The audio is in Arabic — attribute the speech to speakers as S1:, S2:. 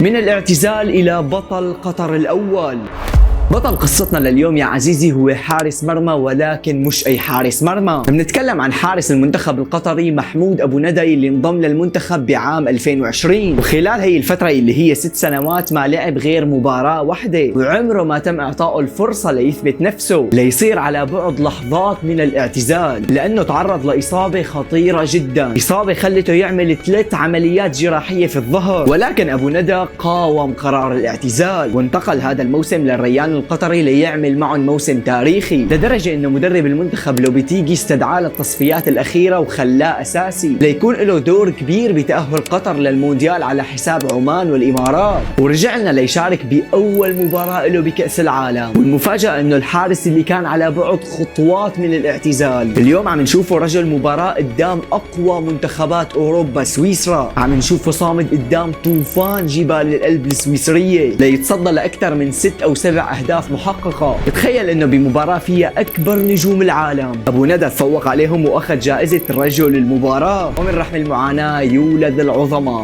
S1: من الاعتزال إلى بطل قطر الأول. بطل قصتنا لليوم يا عزيزي هو حارس مرمى، ولكن مش أي حارس مرمى. بنتكلم عن حارس المنتخب القطري محمود أبو ندى اللي انضم للمنتخب بعام 2020، وخلال هي الفترة اللي هي 6 سنوات ما لعب غير مباراة واحدة، وعمره ما تم إعطائه الفرصة ليثبت نفسه ليصير على بعد لحظات من الاعتزال، لأنه تعرض لإصابة خطيرة جدا، إصابة خلته يعمل 3 عمليات جراحية في الظهر. ولكن أبو ندى قاوم قرار الاعتزال، وانتقل هذا الموسم للريان القطري ليعمل معهم موسم تاريخي، لدرجة انه مدرب المنتخب لوبيتيجي استدعاه للتصفيات الأخيرة وخلاه أساسي ليكون له دور كبير بتأهل قطر للمونديال على حساب عمان والإمارات. ورجع لنا ليشارك بأول مباراة له بكأس العالم، والمفاجأة انه الحارس اللي كان على بعد خطوات من الاعتزال اليوم عم نشوفه رجل مباراة قدام أقوى منتخبات أوروبا سويسرا، عم نشوفه صامد قدام طوفان جبال الألب السويسرية ليتصدى لأكثر من 6 أو 7 أهداف محققة. تخيل انه بمباراة فيها اكبر نجوم العالم ابو ندى تفوق عليهم واخذ جائزة رجل المباراة. ومن رحم المعاناة يولد العظماء.